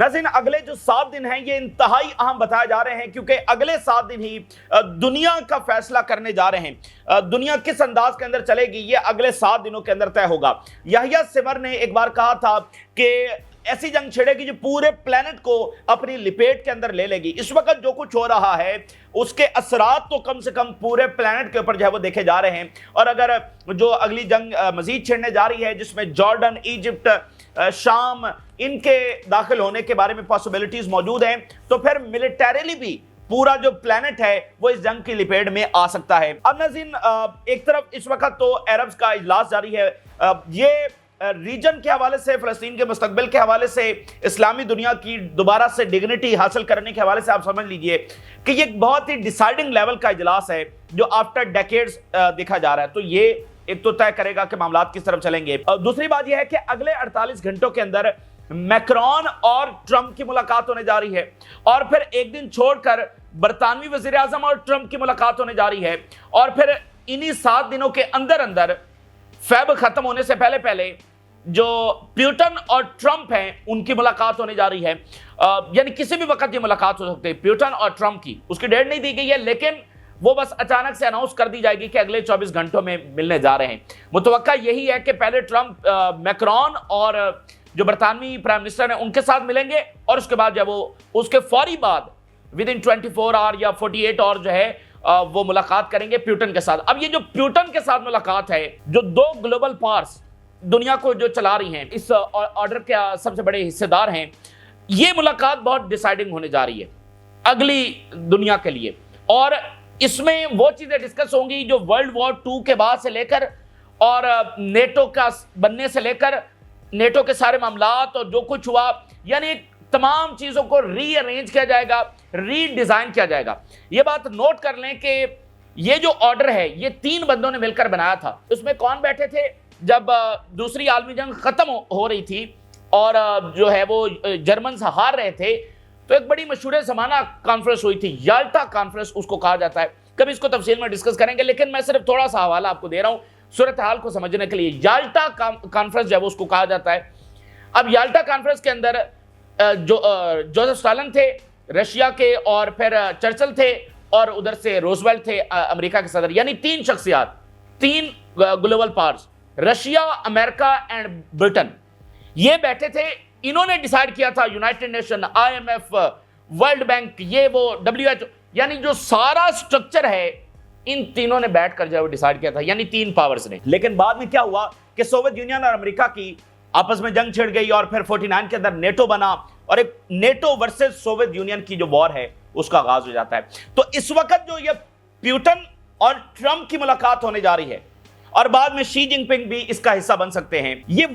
नाज़रीन, अगले जो 7 दिन हैं ये इंतहाई अहम बताए जा रहे हैं, क्योंकि अगले 7 दिन ही दुनिया का फैसला करने जा रहे हैं। दुनिया किस अंदाज के अंदर चलेगी ये अगले 7 दिनों के अंदर तय होगा। यहिया सिमर ने एक बार कहा था कि ऐसी जंग छिड़ेगी जो पूरे प्लेनेट को अपनी लिपेट के अंदर ले लेगी। इस वक्त जो कुछ हो रहा है उसके असरात तो कम से कम पूरे प्लेनेट के ऊपर जो है वो देखे जा रहे हैं। और अगर जो अगली जंग मजीद छिड़ने जा रही है, जिसमें जॉर्डन, इजिप्ट, शाम, इनके दाखिल होने के बारे में पॉसिबिलिटीज मौजूद हैं, तो फिर मिलिटरीली भी पूरा जो प्लेनेट है वो इस जंग की लिपेट में आ सकता है। अब नाज़रीन, एक तरफ इस वक्त तो अरब्स का इजलास जारी है, ये रीजन के हवाले से, फ़लस्तीन के मुस्तकबिल के हवाले से, इस्लामी दुनिया की दोबारा से डिग्निटी हासिल करने के हवाले से आप समझ लीजिए कि ये एक बहुत ही डिसाइडिंग लेवल का इजलास है जो आफ्टर डेकेड्स देखा जा रहा है। तो ये एक तो तय करेगा कि मामला किस तरफ चलेंगे। दूसरी बात यह है कि अगले 48 घंटों के अंदर मैक्रोन और ट्रंप की मुलाकात होने जा रही है, और फिर एक दिन छोड़कर बरतानवी वजीर आजम और ट्रंप की मुलाकात होने जा रही है, और फिर इन्हीं 7 दिनों के अंदर अंदर फेब खत्म होने से पहले पहले जो प्यूटन और ट्रंप हैं उनकी मुलाकात होने जा रही है। यानी किसी भी वक्त ये मुलाकात हो सकती है प्यूटन और ट्रंप की। उसकी डेट नहीं दी गई है, लेकिन वो बस अचानक से अनाउंस कर दी जाएगी कि अगले 24 घंटों में मिलने जा रहे हैं। मुतवक्का यही है कि पहले ट्रंप मैक्रोन और जो बरतानवी प्राइम मिनिस्टर हैं उनके साथ मिलेंगे, और उसके बाद जब वो उसके फौरी बाद विद इन 24 आवर या 48 आवर जो है वो मुलाकात करेंगे प्यूटन के साथ। अब ये जो प्यूटन के साथ मुलाकात है, जो 2 ग्लोबल पावर्स दुनिया को जो चला रही हैं, इस ऑर्डर के सबसे बड़े हिस्सेदार हैं, ये मुलाकात बहुत डिसाइडिंग होने जा रही है अगली दुनिया के लिए। और इसमें वो चीजें डिस्कस होंगी जो वर्ल्ड वॉर 2 के बाद से लेकर और नेटो का बनने से लेकर नेटो के सारे मामलात और जो कुछ हुआ, यानी तमाम चीजों को रीअरेंज किया जाएगा, रीडिजाइन किया जाएगा। ये बात नोट कर लें कि ये जो ऑर्डर है ये 3 बंदों ने मिलकर बनाया था। उसमें कौन बैठे थे जब दूसरी आलमी जंग खत्म हो रही थी और जो है वो जर्मन हार रहे थे, तो एक बड़ी मशहूर ज़माना कॉन्फ्रेंस हुई थी, याल्टा कॉन्फ्रेंस उसको कहा जाता है। कभी इसको तफसील में डिस्कस करेंगे, लेकिन मैं सिर्फ थोड़ा सा हवाला आपको दे रहा हूँ सूरत हाल को समझने के लिए। याल्टा कॉन्फ्रेंस जो है उसको कहा जाता है। अब याल्टा कॉन्फ्रेंस के अंदर जोसेफ स्टालिन थे रशिया के, और फिर चर्चिल थे, और उधर से रोजवेल्ट थे अमेरिका के सदर, यानी 3 शख्सियात, 3 global powers, Russia, America and Britain, ये बैठे थे। इन्होंने डिसाइड किया था United nation, IMF, world bank, ये वो WHO, यानी जो सारा स्ट्रक्चर है इन तीनों ने बैठकर जो है डिसाइड किया था, यानी 3 पावर्स ने। लेकिन बाद में क्या हुआ कि सोवियत यूनियन और अमेरिका की आपस में जंग छिड़ गई, और फिर 49 के अंदर नेटो बना, और एक नेटो वर्सेस सोवियत यूनियन की जो वॉर है उसका आगाज हो जाता है। तो इस वक्त जो ये प्यूटन और ट्रंप की मुलाकात होने जा रही है, और बाद में शी जिनपिंग भी इसका हिस्सा बन सकते हैं, ये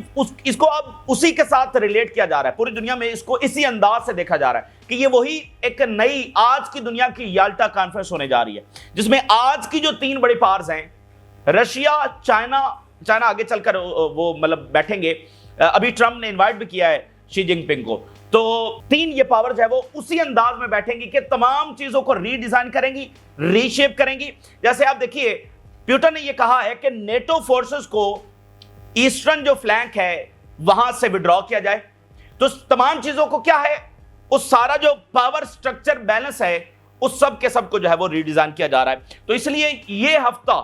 इसको अब उसी के साथ रिलेट किया जा रहा है। पूरी दुनिया में इसको इसी अंदाज से देखा जा रहा है कि ये वही एक नई आज की दुनिया की याल्टा कॉन्फ्रेंस होने जा रही है, जिसमें आज की जो 3 बड़ी पावर्स हैं, रशिया, चाइना आगे चलकर वो मतलब बैठेंगे। अभी ट्रंप ने इन्वाइट भी किया है शी जिनपिंग को। तो 3 ये पावर जो है वो उसी अंदाज में बैठेंगी कि तमाम चीजों को रीडिजाइन करेंगी, रीशेप करेंगी। जैसे आप देखिए, प्यूटन ने यह कहा है कि नेटो फोर्सेस को ईस्टर्न जो फ्लैंक है वहां से विड्रॉ किया जाए। तो तमाम चीजों को क्या है, उस सारा जो पावर स्ट्रक्चर बैलेंस है उस सब के सब को जो है वो रीडिजाइन किया जा रहा है। तो इसलिए ये हफ्ता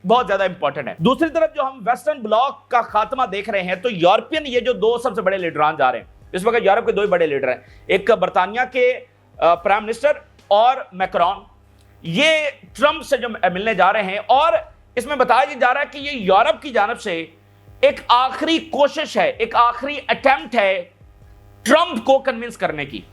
बहुत ज्यादा इंपॉर्टेंट है। दूसरी तरफ जो हम वेस्टर्न ब्लॉक का खात्मा देख रहे हैं, तो यूरोपियन ये जो 2 सबसे बड़े लीडरान जा रहे हैं इस वक्त, यूरोप के 2 बड़े लीडर हैं, एक बरतानिया के प्राइम मिनिस्टर और मैक्रोन, ये ट्रंप से जो मिलने जा रहे हैं। और इसमें बताया जा रहा है कि ये यूरोप की जानिब से एक आखिरी कोशिश है, एक आखिरी अटेम्प्ट है ट्रंप को कन्विंस करने की।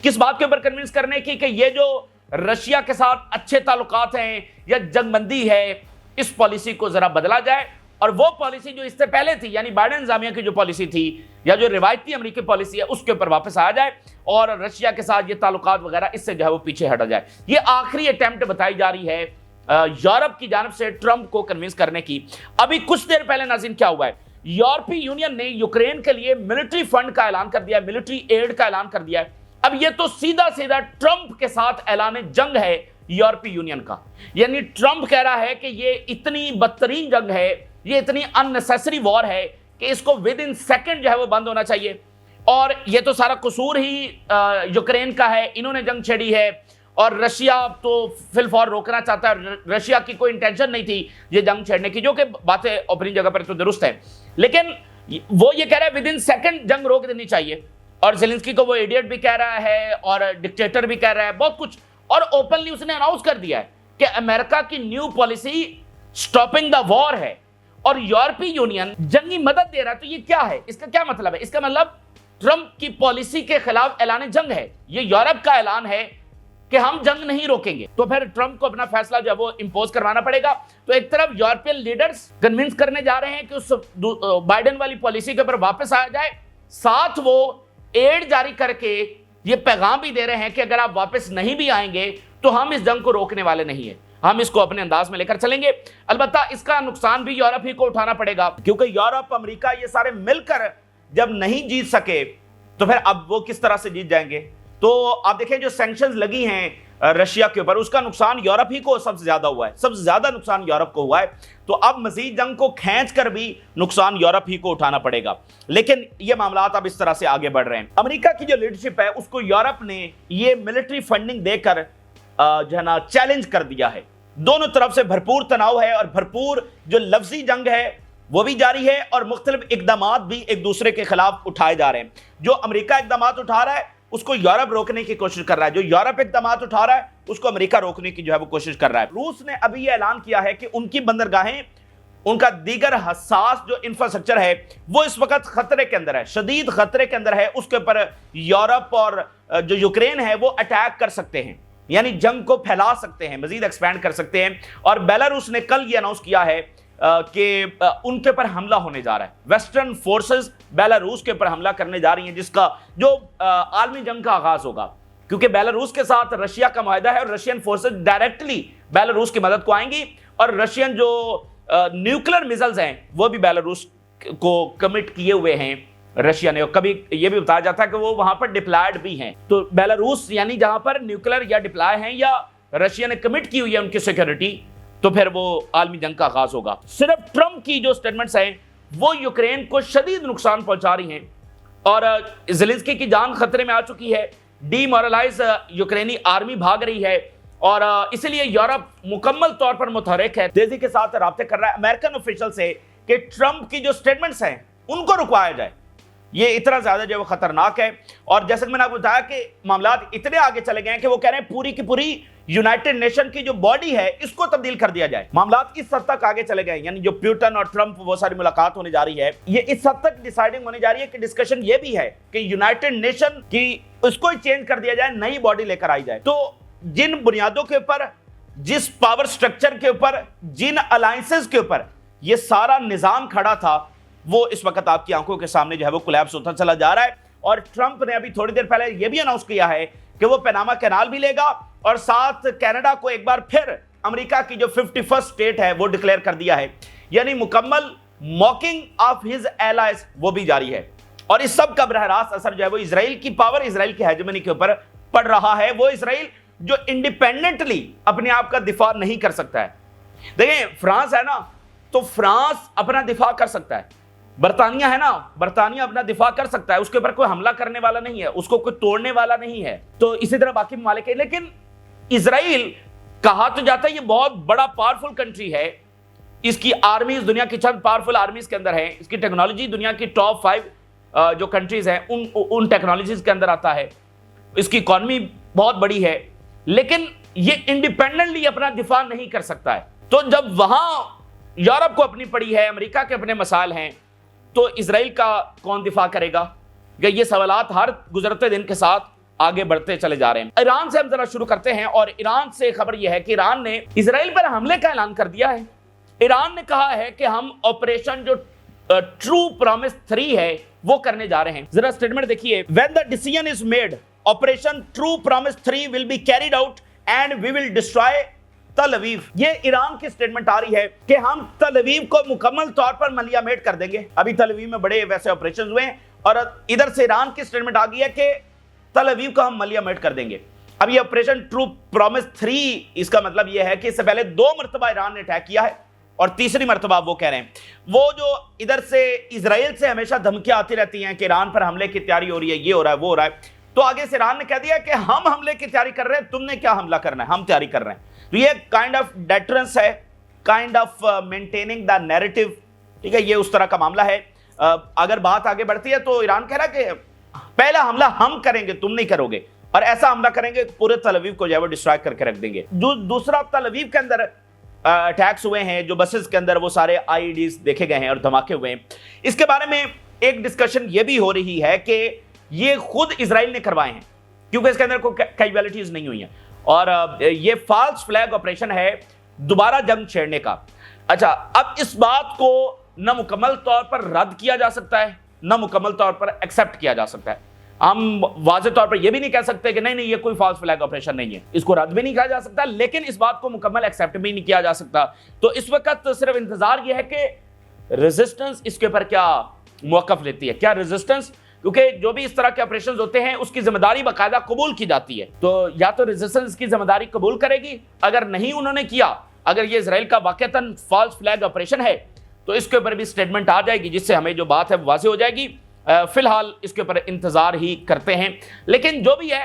किस बात के ऊपर कन्विंस करने की कि ये जो रशिया के साथ अच्छे ताल्लुकात हैं या जंगबंदी है, इस पॉलिसी को जरा बदला जाए, और वो पॉलिसी जो इससे पहले थी, यानी बाइडेन इंतजामिया की जो पॉलिसी थी या जो रिवायती अमेरिकी पॉलिसी है, उसके ऊपर वापस आया जाए, और रशिया के साथ ये ताल्लुकात वगैरह इससे जो है वो पीछे हटा जाए। ये आखिरी अटेम्प्ट बताई जा रही है यूरोप की जानिब से ट्रंप को कन्विंस करने की। अभी कुछ देर पहले नाज़रीन क्या हुआ है, यूरोपीय यूनियन ने यूक्रेन के लिए मिलिट्री फंड का ऐलान कर दिया है, मिलिट्री एड का ऐलान कर दिया है। अब ये तो सीधा सीधा ट्रंप के साथ ऐलान जंग है यूरोपीय यूनियन का। यानी ट्रंप कह रहा है कि ये इतनी बदतरीन जंग है, ये इतनी अननेसेसरी वॉर है कि इसको विद इन सेकंड जो है वो बंद होना चाहिए। और ये तो सारा कसूर ही यूक्रेन का है, इन्होंने जंग छेड़ी है और रशिया तो फिलफौर रोकना चाहता है। रशिया की कोई इंटेंशन नहीं थी ये जंग छेड़ने की, जो कि बातें अपनी जगह पर तो दुरुस्त है, लेकिन वो ये कह रहा है विद इन सेकंड जंग रोक देनी चाहिए। और ज़ेलेंस्की को वो इडियट भी कह रहा है और डिक्टेटर भी कह रहा है, बहुत कुछ। और ओपनली उसने अनाउंस कर दिया है कि अमेरिका की new policy stopping the war है और यूरोपीय यूनियन जंगी मदद दे रहा है। तो ये क्या है, इसका क्या मतलब है? इसका मतलब ट्रंप की पॉलिसी के खिलाफ ऐलान जंग है। ये यूरोप का ऐलान है कि हम जंग नहीं रोकेंगे। तो फिर ट्रंप को अपना फैसला जो है वो इंपोज करवाना पड़ेगा। तो एक तरफ यूरोपियन लीडर्स कन्विंस करने जा रहे हैं कि उस बाइडेन वाली पॉलिसी के ऊपर वापस आया जाए, साथ वो एड जारी करके ये पैगाम भी दे रहे हैं कि अगर आप वापस नहीं भी आएंगे तो हम इस जंग को रोकने वाले नहीं है, हम इसको अपने अंदाज में लेकर चलेंगे। अलबत्ता इसका नुकसान भी यूरोप ही को उठाना पड़ेगा, क्योंकि यूरोप, अमेरिका, ये सारे मिलकर जब नहीं जीत सके तो फिर अब वो किस तरह से जीत जाएंगे। तो आप देखें जो सैंक्शंस लगी हैं रशिया के ऊपर, उसका नुकसान यूरोप ही को सबसे ज्यादा हुआ है, सबसे ज्यादा नुकसान यूरोप को हुआ है। तो अब मजीद जंग को खींच कर भी नुकसान यूरोप ही को उठाना पड़ेगा। लेकिन ये मामला अब इस तरह से आगे बढ़ रहे हैं। अमेरिका की जो लीडरशिप है उसको यूरोप ने ये मिलिट्री फंडिंग देकर जो है ना चैलेंज कर दिया है। दोनों तरफ से भरपूर तनाव है और भरपूर जो लफ्जी जंग है वो भी जारी है और मुख्तलिफ इकदामात भी एक दूसरे के खिलाफ उठाए जा रहे हैं। जो अमेरिका इकदामात उठा रहा है उसको यूरोप रोकने की कोशिश कर रहा है, जो यूरोप इकदामात उठा रहा है उसको अमेरिका रोकने की जो है वो कोशिश कर रहा है। रूस ने अभी ये ऐलान किया है कि उनकी बंदरगाहें, उनका दीगर हसास जो इंफ्रास्ट्रक्चर है वो इस वक्त खतरे के अंदर है, शदीद खतरे के अंदर है। उसके ऊपर यूरोप और जो यूक्रेन है वो अटैक कर सकते हैं, यानी जंग को फैला सकते हैं, मजीद एक्सपैंड कर सकते हैं। और बेलारूस ने कल ये अनाउंस किया है कि उनके ऊपर हमला होने जा रहा है। वेस्टर्न फोर्सेस बेलारूस के ऊपर हमला करने जा रही हैं, जिसका जो आलमी जंग का आगाज होगा, क्योंकि बेलारूस के साथ रशिया का मुआहदा है और रशियन फोर्सेस डायरेक्टली बेलारूस की मदद को आएंगी। और रशियन जो न्यूक्लियर मिसाइल्स हैं वो भी बेलारूस को कमिट किए हुए हैं रशिया ने। और कभी ये भी बताया जाता है कि वो वहां पर डिप्लॉयड भी हैं। तो बेलारूस यानी जहां पर न्यूक्लियर या डिप्लॉय हैं या रशिया ने कमिट की हुई है उनकी सिक्योरिटी, तो फिर वो आलमी जंग का आगाज होगा। सिर्फ ट्रंप की जो स्टेटमेंट्स हैं वो यूक्रेन को शदीद नुकसान पहुंचा रही हैं और ज़ेलेंस्की की जान खतरे में आ चुकी है। डीमोरलाइज यूक्रेनी आर्मी भाग रही है और इसलिए यूरोप मुकम्मल तौर पर मुतहरिक है, तेजी के साथ राब्ते कर रहा है अमेरिकन ऑफिशियल से कि ट्रंप की जो स्टेटमेंट्स हैं उनको रुकवाया जाए। ये इतना ज्यादा जो है वो खतरनाक है। और जैसे कि मैंने आपको बताया कि मामला इतने आगे चले गए हैं कि वो कह रहे हैं पूरी की पूरी यूनाइटेड नेशन की जो बॉडी है इसको तब्दील कर दिया जाए। मामला इस हद तक आगे चले गए, यानी जो प्यूटन और ट्रंप वो सारी मुलाकात होने जा रही है, ये इस हद तक डिसाइडिंग होने जा रही है कि डिस्कशन ये भी है कि यूनाइटेड नेशन की उसको ही चेंज कर दिया जाए, नई बॉडी लेकर आई जाए। तो जिन बुनियादों के ऊपर, जिस पावर स्ट्रक्चर के ऊपर, जिन अलायंसेस के ऊपर ये सारा निजाम खड़ा था, वो इस वक्त आपकी आंखों के सामने जो है वो कोलैप्स होता चला जा रहा है। और ट्रंप ने अभी थोड़ी देर पहले ये भी अनाउंस किया है कि वो पनामा कैनाल भी लेगा और साथ कनाडा को एक बार फिर अमेरिका की जो 51st स्टेट है वो डिक्लेयर कर दिया है। यानी मुकम्मल मॉकिंग ऑफ हिज एलाइज वो भी जारी है। और इस सब का बरह रास्त असर जो है वो इजराइल की पावर, इजराइल की हेजेमनी के ऊपर पड़ रहा है। वो इजराइल जो इंडिपेंडेंटली अपने आप का दिफा नहीं कर सकता है। देखें, फ्रांस है ना, तो फ्रांस अपना दिफा कर सकता है। बर्तानिया है ना, बर्तानिया अपना दिफा कर सकता है, उसके ऊपर कोई हमला करने वाला नहीं है, उसको कोई तोड़ने वाला नहीं है। तो इसी तरह बाकी ममालिक है। लेकिन इजराइल कहा तो जाता है ये बहुत बड़ा पावरफुल कंट्री है, इसकी आर्मी दुनिया की चंद पावरफुल आर्मीज के अंदर है, इसकी टेक्नोलॉजी दुनिया की टॉप 5 जो कंट्रीज हैं उन टेक्नोलॉजीज के अंदर आता है, इसकी इकॉनमी बहुत बड़ी है, लेकिन ये इंडिपेंडेंटली अपना दिफा नहीं कर सकता है। तो जब वहां यूरोप को अपनी पड़ी है, अमेरिका के अपने मसाइल हैं, तो इजराइल का कौन दिफा करेगा? ये सवालात हर गुजरते दिन के साथ आगे बढ़ते चले जा रहे हैं। ईरान से हम जरा शुरू करते हैं और ईरान से खबर यह है कि ईरान ने इजराइल पर हमले का ऐलान कर दिया है। ईरान ने कहा है कि हम ऑपरेशन जो ट्रू प्रॉमिस 3 है वो करने जा रहे हैं। जरा स्टेटमेंट देखिए, when the decision is made, operation true promise 3 will be carried out and we will destroy Tel Aviv. ये ईरान की स्टेटमेंट आ रही है कि हम तल अवीव को मुकम्मल तौर पर मलियामेट कर देंगे। अभी तल अवीव में बड़े वैसे ऑपरेशंस हुए हैं और इधर से ईरान की स्टेटमेंट आ गई है कि तल अवीव को हम मलियामेट कर देंगे। अब ये ऑपरेशन ट्रू प्रॉमिस 3, इसका मतलब यह है कि इससे पहले 2 मरतबा ईरान ने अटैक किया है और तीसरी मर्तबा वो कह रहे हैं, वो जो इधर से इजराइल से हमेशा धमकियां आती रहती हैं कि ईरान पर हमले की तैयारी हो रही है, ये हो रहा है, वो हो रहा है, तो आगे से ईरान ने कह दिया कि हम हमले की तैयारी कर रहे हैं, तुमने क्या हमला करना है, हम तैयारी कर रहे हैं। तो ये काइंड ऑफ डेटरेंस है, kind of maintaining the narrative, ठीक है, ये उस तरह का मामला है। अगर बात आगे बढ़ती है तो ईरान कह रहा है कि पहला हमला हम करेंगे, तुम नहीं करोगे, और ऐसा हमला करेंगे पूरे तल अवीव को जो है वो डिस्ट्रॉय करके रख देंगे। दूसरा, तल अवीव के अंदर अटैक्स हुए हैं, जो बसेस के अंदर वो सारे आईईडीज देखे गए हैं और धमाके हुए हैं। इसके बारे में एक डिस्कशन ये भी हो रही है कि ये खुद इजराइल ने करवाए हैं, क्योंकि इसके अंदर कोई कैजुअलिटीज नहीं हुई हैं, और ये फॉल्स फ्लैग ऑपरेशन है दोबारा जंग छेड़ने का। अच्छा, अब इस बात को न मुकम्मल तौर पर रद्द किया जा सकता है, न मुकम्मल तौर पर एक्सेप्ट किया जा सकता है। हम वाज़े तौर पर यह भी नहीं कह सकते कि नहीं ये कोई फॉल्स फ्लैग ऑपरेशन नहीं है, इसको रद्द भी नहीं किया जा सकता, लेकिन इस बात को मुकम्मल एक्सेप्ट भी नहीं किया जा सकता। तो इस वक्त सिर्फ इंतजार यह है कि रेजिस्टेंस इसके ऊपर क्या मौकफ लेती है, क्या रेजिस्टेंस, क्योंकि जो भी इस तरह के ऑपरेशंस होते हैं उसकी जिम्मेदारी बाकायदा कबूल की जाती है। तो या तो रेजिस्टेंस की जिम्मेदारी कबूल करेगी, अगर नहीं उन्होंने किया, अगर ये इजराइल का वाकईतन फॉल्स फ्लैग ऑपरेशन है, तो इसके ऊपर भी स्टेटमेंट आ जाएगी, जिससे हमें जो बात है वाज़ेह हो जाएगी। फिलहाल इसके ऊपर इंतजार ही करते हैं, लेकिन जो भी है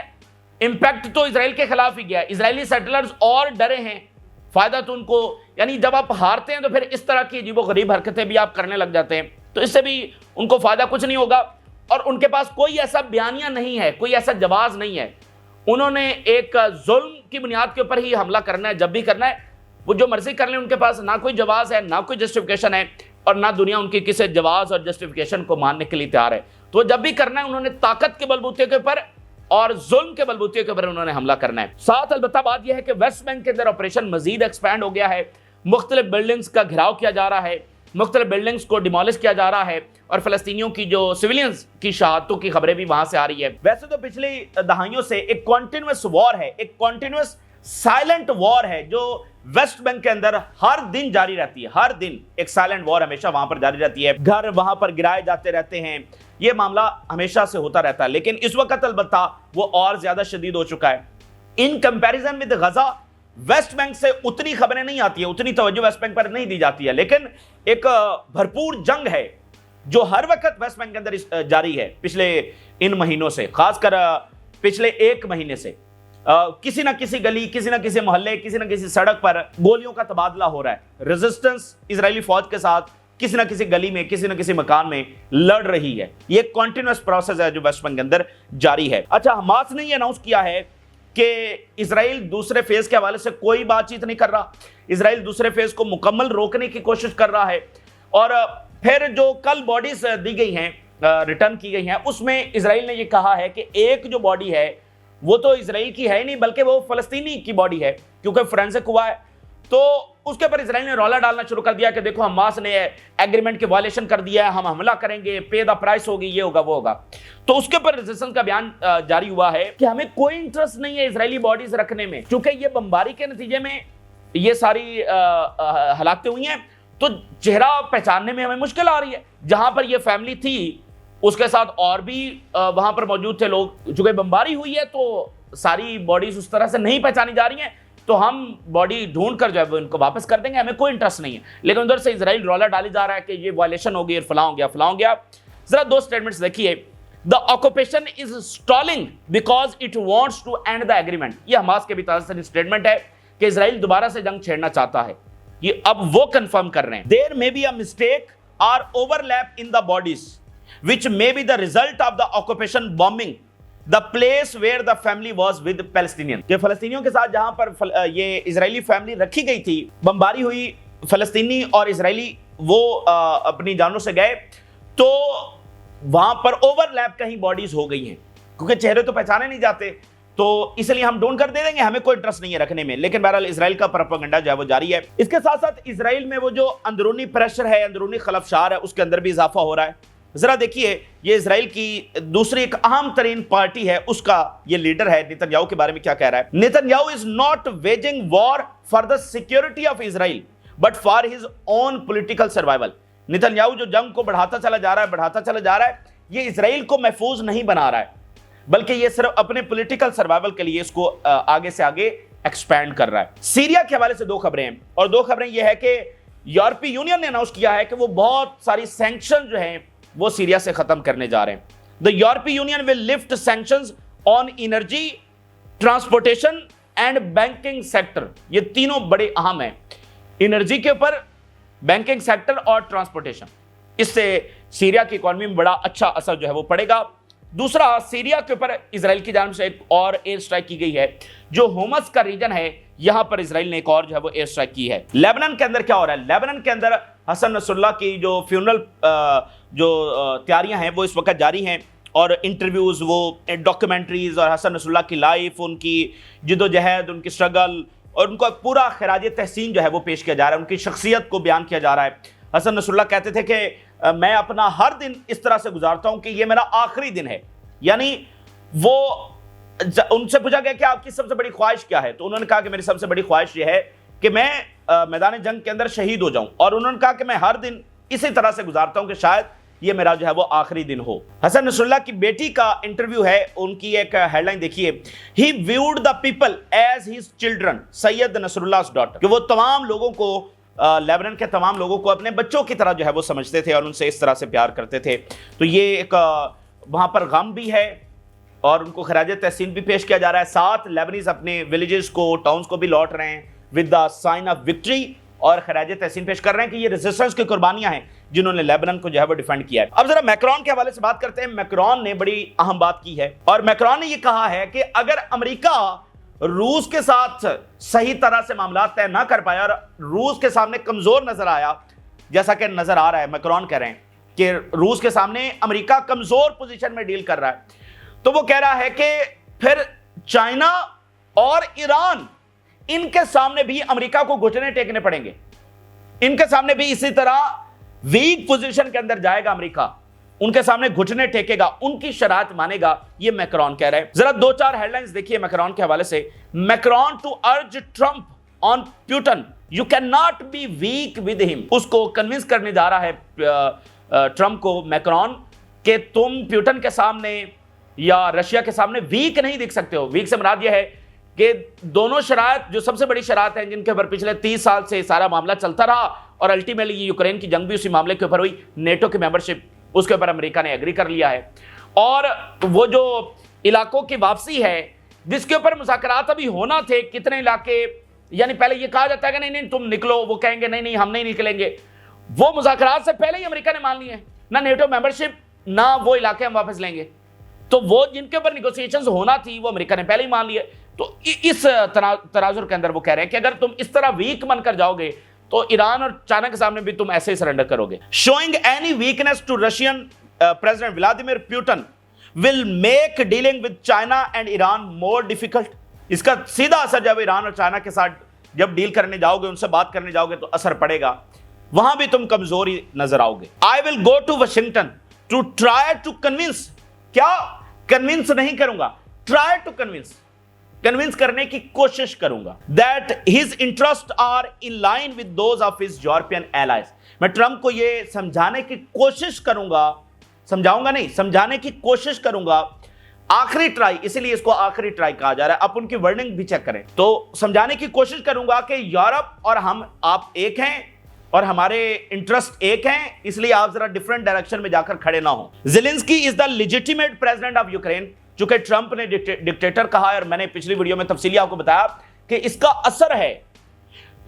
इंपैक्ट तो इजराइल के खिलाफ ही गया। इजरायली सेटलर्स और डरे हैं, फायदा तो उनको, यानी जब आप हारते हैं तो फिर इस तरह की अजीबोगरीब हरकतें भी आप करने लग जाते हैं, तो इससे भी उनको फायदा कुछ नहीं होगा। और उनके पास कोई ऐसा बयानिया नहीं है, कोई ऐसा जवाब नहीं है। उन्होंने एक जुल्म की बुनियाद के ऊपर ही हमला करना है, जब भी करना है वो जो मर्जी कर लें, उनके पास ना कोई जवाब है, ना कोई जस्टिफिकेशन है, और ना दुनिया उनकी किसी जवाब और जस्टिफिकेशन को मानने के लिए तैयार है। तो जब भी करना है उन्होंने ताकत के बलबूते के ऊपर और जुल्म के बलबूते के ऊपर उन्होंने हमला करना है। साथ अलबत्ता बात यह है कि वेस्ट बैंक के अंदर ऑपरेशन मजीद एक्सपैंड हो गया है, मुख्तलिफ बिल्डिंग्स का घेराव किया जा रहा है, मुख्तलिफ बिल्डिंग्स को डिमोलिश किया जा रहा है, और फलस्तीनियों की जो सिविलियंस की शहादतों की खबरें भी वहां से आ रही है। वैसे तो पिछली दहाइयों से एक कॉन्टिन्यूस वॉर है, एक कॉन्टिन्यूस साइलेंट वॉर है जो वेस्ट बैंक के अंदर हर दिन जारी रहती है। हर दिन एक साइलेंट वॉर हमेशा वहां पर जारी रहती है, घर वहां पर गिराए जाते रहते हैं, यह मामला हमेशा से होता रहता है। लेकिन इस वक्त अलबत्ता वो और ज्यादा शदीद हो चुका है। In comparison with Gaza West Bank से उतनी खबरें नहीं आती है, उतनी तवज्जो वेस्ट बैंक पर नहीं दी जाती है, लेकिन एक भरपूर जंग है जो हर वक्त वेस्ट बैंक के अंदर जारी है पिछले इन महीनों से, खासकर पिछले एक महीने से। किसी ना किसी गली, किसी ना किसी मोहल्ले, किसी ना किसी सड़क पर गोलियों का तबादला हो रहा है। रेजिस्टेंस इजरायली फौज के साथ किसी ना किसी गली में, किसी ना किसी मकान में लड़ रही है। ये कॉन्टिन्यूस प्रोसेस है जो वेस्ट बैंक के अंदर जारी है। अच्छा, हमास ने ये अनाउंस किया है कि इजराइल दूसरे फेज के हवाले से कोई बातचीत नहीं कर रहा, इजराइल दूसरे फेज को मुकम्मल रोकने की कोशिश कर रहा है। और फिर जो कल बॉडीज दी गई हैं, रिटर्न की गई हैं, उसमें इजराइल ने यह कहा है कि एक जो बॉडी है वो तो इजराइल की है ही नहीं, बल्कि वो फलस्तीनी की बॉडी है, क्योंकि फोरेंसिक हुआ है। तो उसके ऊपर इजराइल ने रौला डालना शुरू कर दिया कि देखो हमास ने एग्रीमेंट के वायलेशन कर दिया है, हम हमला करेंगे, पे द प्राइस होगी, ये होगा वो होगा। तो उसके ऊपर रेजिस्टेंस का बयान जारी हुआ है कि हमें कोई इंटरेस्ट नहीं है इजरायली बॉडीज रखने में, क्योंकि ये बमबारी के नतीजे में ये सारी हलाकतें हुई हैं, तो चेहरा पहचानने में हमें मुश्किल आ रही है। जहां पर ये फैमिली थी उसके साथ और भी वहां पर मौजूद थे लोग। चूंकि बमबारी हुई है तो सारी बॉडीज उस तरह से नहीं पहचानी जा रही हैं, तो हम बॉडी ढूंढ कर जो है वो इनको वापस कर देंगे, हमें कोई इंटरेस्ट नहीं है। लेकिन उधर से इजराइल रौला डाली जा रहा है कि ये वायलेशन हो गई, फलां हो गया, फलां हो गया। जरा दो स्टेटमेंट्स देखिए। The occupation is stalling because it wants to end the agreement. ये हमास के भी ताज़ा स्टेटमेंट है कि इजराइल दोबारा से जंग छेड़ना चाहता है, ये अब वो कंफर्म कर रहे हैं। There may be a mistake और overlap in the bodies which may be the result of the occupation bombing the place where the family was with Palestinian। कि फलस्तीनियों के साथ जहां पर ये इजरायली फैमिली रखी गई थी, बमबारी हुई, फलस्तीनी और इजरायली वो अपनी जानों से गए, तो वहां पर ओवरलैप कहीं बॉडीज हो गई हैं, क्योंकि चेहरे तो पहचाने नहीं जाते, तो इसलिए हम ढूंढ कर दे देंगे, हमें कोई इंटरेस्ट नहीं है रखने में। लेकिन बहरहाल इजराइल का प्रोपेगेंडा जो है वो जारी है। इसके साथ साथ इजराइल में वो जो अंदरूनी प्रेशर है, अंदरूनी खलफशार है, उसके अंदर भी इजाफा हो रहा है। जरा देखिए, ये इजराइल की दूसरी एक अहम तरीन पार्टी है, उसका ये लीडर है नेतन्याहू के बारे में क्या कह रहा है। Netanyahu is not waging war for the security of Israel but for his own political survival. Netanyahu जो जंग को बढ़ाता चला जा रहा है, ये इजराइल को महफूज नहीं बना रहा है, बल्कि ये सिर्फ अपने पॉलिटिकल सर्वाइवल के लिए इसको आगे से आगे एक्सपैंड कर रहा है। सीरिया के हवाले से दो खबरें हैं, और दो खबरें ये है कि यूरोपीय यूनियन ने अनाउंस किया है कि वो बहुत सारी सैंक्शन जो हैं वो सीरिया से खत्म करने जा रहे हैं। द यूरोपीय union will lift sanctions on energy, transportation and banking sector. ये तीनों बड़े अहम हैं, एनर्जी के ऊपर, बैंकिंग सेक्टर और ट्रांसपोर्टेशन। इससे सीरिया की इकोनॉमी में बड़ा अच्छा असर जो है वो पड़ेगा। दूसरा, सीरिया के ऊपर इजराइल की जानिब से एक और एयर स्ट्राइक की गई है। जो होमस का रीजन है, यहां पर इजराइल ने एक और जो है वो एयर स्ट्राइक की है। लेबनान के अंदर क्या हो रहा है? लेबनान के अंदर हसन नसरुल्लाह की जो फ्यूनरल तैयारियां हैं वो इस वक्त जारी हैं, और इंटरव्यूज, वो डॉक्यूमेंट्रीज और हसन नसरुल्लाह की लाइफ, उनकी जिदोजहद, उनकी स्ट्रगल और उनका पूरा खराज तहसीन जो है वो पेश किया जा रहा है। उनकी शख्सियत को बयान किया जा रहा है। हसन नसरुल्लाह कहते थे कि मैं अपना हर दिन इस तरह से गुजारता हूं कि ये मेरा आखिरी दिन है। यानी वो, उनसे पूछा गया कि आपकी सबसे बड़ी ख्वाहिश क्या है, तो उन्होंने कहा कि मेरी सबसे बड़ी ख्वाहिश ये है कि मैं मैदान जंग के अंदर शहीद हो जाऊं। और उन्होंने कहा कि मैं हर दिन इसी तरह से गुजारता हूं कि शायद ये मेरा जो है वो आखिरी दिन हो। हसन नसरुल्लाह की बेटी का इंटरव्यू है, उनकी एक हेडलाइन देखिए, he viewed the people as his children, Syed Nasrallah's daughter, कि वो तमाम लोगों को, लेबनान के तमाम लोगों को अपने बच्चों की तरह जो है वो समझते थे और उनसे इस तरह से प्यार करते थे। तो ये एक वहां पर गम भी है और उनको खराज तहसीन भी पेश किया जा रहा है। साथ लेबनीज अपने विलेजेस को, टाउन्स को भी लौट रहे हैं with the sign of victory, और खराज तहसीन पेश कर रहे हैं कि ये रेजिस्टेंस की कुर्बानियां हैं जिन्होंने लेबनान को जो है वो डिफेंड किया है। अब जरा मैक्रोन के हवाले से बात करते हैं। मैक्रोन ने बड़ी अहम बात की है, और मैक्रोन ने ये कहा है कि अगर अमेरिका रूस के साथ सही तरह से मामला तय ना कर पाया और रूस के सामने कमजोर नजर आया, जैसा कि नजर आ रहा है, मैक्रोन कह रहे हैं कि रूस के सामने अमेरिका कमजोर पोजीशन में डील कर रहा है, तो वो कह रहा है कि फिर चाइना और ईरान, इनके सामने भी अमेरिका को घुटने टेकने पड़ेंगे। इनके सामने भी इसी तरह वीक पोजीशन के अंदर जाएगा अमेरिका, उनके सामने घुटने टेकेगा, उनकी शरारत मानेगा। ये मैक्रोन कह रहे हैं। जरा दो चार हेडलाइंस देखिए मैक्रोन के हवाले से। Macron to urge Trump on Putin, you can not be weak with him. उसको कन्विंस करने जा रहा है ट्रंप को मैक्रोन कि तुम पुतिन के सामने या रशिया के सामने वीक नहीं दिख सकते हो। वीक से मुराद यह है कि दोनों शरारत, जो सबसे बड़ी शरारत है जिनके ऊपर पिछले 30 साल से सारा मामला चलता रहा, और अल्टीमेटली यूक्रेन की जंग भी उसी मामले के ऊपर हुई, नेटो की मेंबरशिप, उसके ऊपर अमेरिका ने एग्री कर लिया है। और वो जो इलाकों की वापसी है जिसके ऊपर मुज़ाकरात अभी होना थे, कितने इलाके, यानी पहले ये कहा जाता है कि नहीं नहीं तुम निकलो, वो कहेंगे नहीं नहीं हम नहीं निकलेंगे, वो मुज़ाकरात से पहले ही अमेरिका ने मान लिए हैं, ना नेटो मेंबरशिप ना वो इलाके हम वापस लेंगे। तो वो जिनके ऊपर निगोशिएशंस होना थी वो अमेरिका ने पहले ही मान लिए। तो इस तनाजुर के अंदर वो कह रहे हैं कि अगर तुम इस तरह वीक बनकर जाओगे तो ईरान और चाइना के सामने भी तुम ऐसे ही सरेंडर करोगे। Showing any weakness to Russian president Vladimir Putin will make dealing with China and Iran more difficult. इसका सीधा असर जब ईरान और चाइना के साथ जब डील करने जाओगे, उनसे बात करने जाओगे, तो असर पड़ेगा, वहां भी तुम कमजोरी नजर आओगे। I will go to Washington to try to convince, क्या कन्विंस नहीं करूंगा, ट्राई टू कन्विंस करने की कोशिश करूंगा, that his interest are in line with those of his European allies. मैं ट्रंप को यह समझाने की कोशिश करूंगा, समझाऊंगा नहीं, समझाने की कोशिश करूंगा। आखिरी ट्राई, इसीलिए इसको आखिरी ट्राई कहा जा रहा है। आप उनकी वर्डिंग भी चेक करें, तो समझाने की कोशिश करूंगा कि यूरोप और हम, आप एक हैं और हमारे इंटरेस्ट एक हैं, इसलिए आप जरा डिफरेंट डायरेक्शन में जाकर खड़े ना हो। Zelensky is the legitimate president of Ukraine, चूंकि ट्रंप ने डिक्टेटर कहा है, और मैंने पिछली वीडियो में तफसीली आपको बताया कि इसका असर है,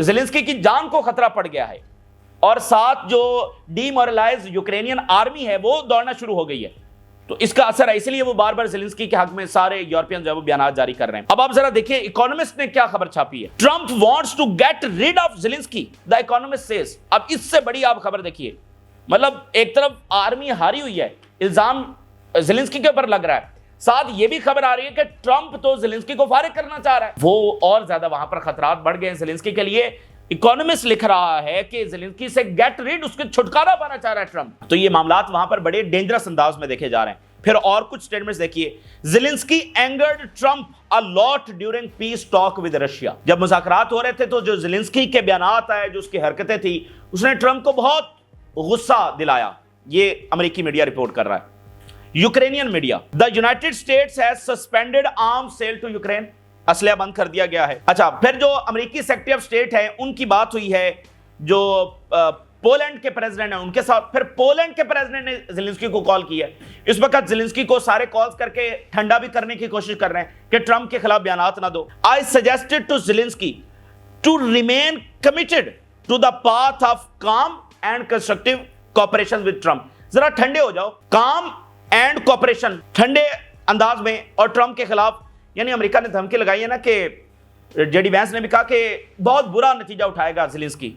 ज़ेलेंस्की की जान को खतरा पड़ गया है, और साथ जो डीमोरलाइज यूक्रेनियन आर्मी है वो दौड़ना शुरू हो गई है, तो इसका असर है। इसलिए वो बार बार ज़ेलेंस्की के हक में सारे यूरोपियन जो बयान जारी कर रहे हैं। अब आप जरा देखिए इकोनॉमिस्ट ने क्या खबर छापी है। Trump wants to get rid of Zelensky, the Economist says. अब इससे बड़ी आप खबर देखिए, मतलब एक तरफ आर्मी हारी हुई है, इल्जाम ज़ेलेंस्की के ऊपर लग रहा है, साथ ये भी खबर आ रही है कि ट्रंप तो ज़ेलेंस्की को फारिग करना चाह रहा है, वो और ज्यादा वहां पर खतरात बढ़ गए हैं ज़ेलेंस्की के लिए। इकोनॉमिस्ट लिख रहा है कि ज़ेलेंस्की से गेट रिड, उसके छुटकारा पाना चाह रहा है ट्रंप। तो ये मामलात वहां पर बड़े डेंजरस अंदाज में देखे जा रहे हैं। फिर और कुछ स्टेटमेंट्स देखिए। Zelensky angered Trump a lot during piece talk with Russia. जब मुज़ाकरात हो रहे थे तो जो ज़ेलेंस्की के बयानात आए, जो उसकी हरकतें थी, उसने ट्रंप को बहुत गुस्सा दिलाया। ये अमेरिकी मीडिया रिपोर्ट कर रहा है, Ukrainian media. The United States has suspended arms sale to Ukraine, असला बंद कर दिया गया है। अच्छा, फिर जो अमेरिकी सेक्रेटरी ऑफ स्टेट है उनकी बात हुई है जो पोलैंड के प्रेसिडेंट हैं उनके साथ, फिर पोलैंड के प्रेसिडेंट ने ज़ेलेंस्की को कॉल किया। इस वक्त ज़ेलेंस्की को सारे कॉल्स करके ठंडा भी करने की कोशिश कर रहे हैं कि ट्रंप के खिलाफ बयानात ना दो। I suggested to Zelensky to remain committed to the path of calm and constructive cooperation with Trump. जरा ठंडे हो जाओ, काम एंड कोऑपरेशन, ठंडे अंदाज में। और ट्रंप के खिलाफ यानी अमेरिका ने धमकी लगाई है ना कि जेडी वैंस ने भी कहा कि बहुत बुरा नतीजा उठाएगा ज़ेलेंस्की।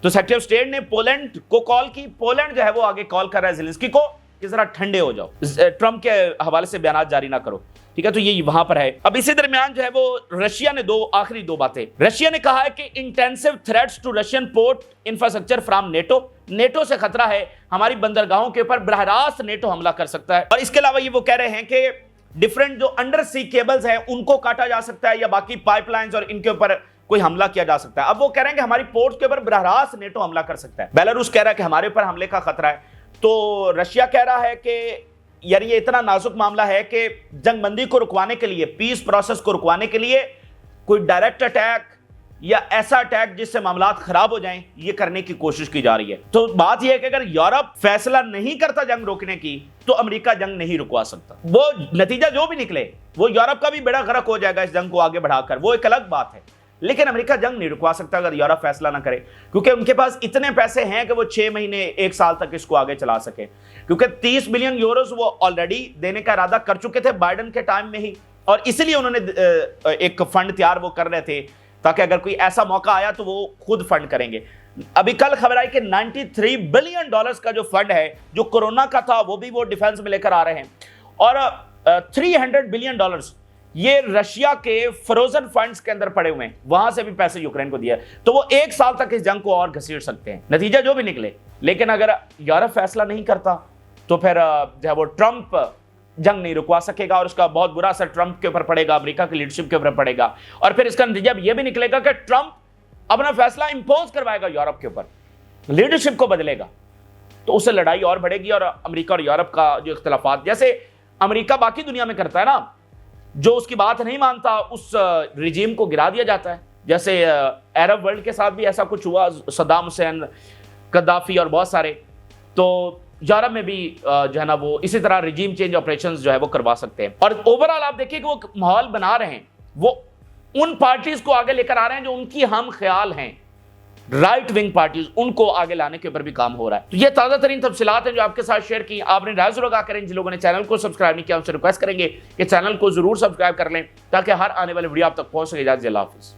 तो सेक्रेटरी ऑफ स्टेट ने पोलैंड को कॉल की, पोलैंड जो है वो आगे कॉल कर रहा है ज़ेलेंस्की को कि जरा ठंडे हो जाओ, ट्रंप के हवाले से बयान जारी ना करो, ठीक है। तो ये वहां पर है। अब इसी दरमियान जो है वो रशिया ने आखिरी दो बातें। रशिया ने कहा है कि intensive threats to Russian port infrastructure from NATO से खतरा है, हमारी बंदरगाहों के ऊपर बरह रास्त नेटो हमला कर सकता है। और इसके अलावा ये वो कह रहे हैं कि डिफरेंट जो अंडर सी केबल्स हैं उनको काटा जा सकता है या बाकी पाइपलाइंस और इनके ऊपर कोई हमला किया जा सकता है। अब वो कह रहे हैं कि हमारी पोर्ट्स के ऊपर बरह रास्त नेटो हमला कर सकता है। बेलारूस कह रहा है कि हमारे ऊपर हमले का खतरा है। तो रशिया कह रहा है कि यार ये इतना नाजुक मामला है कि जंगबंदी को रुकवाने के लिए, पीस प्रोसेस को रुकवाने के लिए कोई डायरेक्ट अटैक या ऐसा अटैक जिससे मामलात खराब हो जाएं, ये करने की कोशिश की जा रही है। तो बात यह है कि अगर यूरोप फैसला नहीं करता जंग रोकने की तो अमेरिका जंग नहीं रुकवा सकता। वो नतीजा जो भी निकले, वो यूरोप का भी बेड़ा गर्क हो जाएगा इस जंग को आगे बढ़ाकर, वो एक अलग बात है। लेकिन अमेरिका जंग नहीं रुकवा सकता अगर यूरोप फैसला ना करे, क्योंकि उनके पास इतने पैसे हैं कि वो 6 महीने 1 साल तक इसको आगे चला सके। क्योंकि 30 बिलियन यूरोस वो ऑलरेडी देने का इरादा कर चुके थे बाइडेन के टाइम में ही, और इसीलिए उन्होंने एक फंड तैयार वो कर रहे थे ताकि अगर कोई ऐसा मौका आया तो वो खुद फंड करेंगे। अभी कल खबर आई कि 93 बिलियन डॉलर्स का जो फंड है जो कोरोना का था वो भी वो डिफेंस में लेकर आ रहे हैं, और 300 बिलियन डॉलर्स ये रशिया के फ्रोजन फंड्स के अंदर पड़े हुए हैं, वहां से भी पैसे यूक्रेन को दिया। तो वो 1 साल तक इस जंग को और घसीट सकते हैं, नतीजा जो भी निकले। लेकिन अगर यूरोप फैसला नहीं करता तो फिर जो है वो ट्रंप जंग नहीं रुकवा सकेगा, और उसका बहुत बुरा असर ट्रंप के ऊपर पड़ेगा, अमेरिका की लीडरशिप के ऊपर पड़ेगा। और फिर इसका नतीजा यह भी निकलेगा कि ट्रंप अपना फैसला इंपोज करवाएगा यूरोप के ऊपर, लीडरशिप को बदलेगा, तो उससे लड़ाई और बढ़ेगी। और अमेरिका और यूरोप का जो इख्तिलाफात, जैसे अमेरिका बाकी दुनिया में करता है ना, जो उसकी बात नहीं मानता उस रिजीम को गिरा दिया जाता है। जैसे अरब वर्ल्ड के साथ भी ऐसा कुछ हुआ, सद्दाम हुसैन, कद्दाफी और बहुत सारे। तो यूरोप में भी जो है ना वो इसी तरह रिजीम चेंज ऑपरेशंस जो है वो करवा सकते हैं। और ओवरऑल आप देखिए कि वो माहौल बना रहे हैं, वो उन पार्टीज को आगे लेकर आ रहे हैं जो उनकी हम ख्याल हैं, राइट विंग पार्टीज, उनको आगे लाने के ऊपर भी काम हो रहा है। तो ये ताज़ा तरीन तफसीलात हैं जो आपके साथ शेयर की। आपने राय जरूर आगा करें। जिन लोगों ने चैनल को सब्सक्राइब नहीं किया उनसे रिक्वेस्ट करेंगे कि चैनल को जरूर सब्सक्राइब कर लें ताकि हर आने वाले वीडियो आप तक पहुंच सके। इजाज़त, अल्लाह हाफिज़।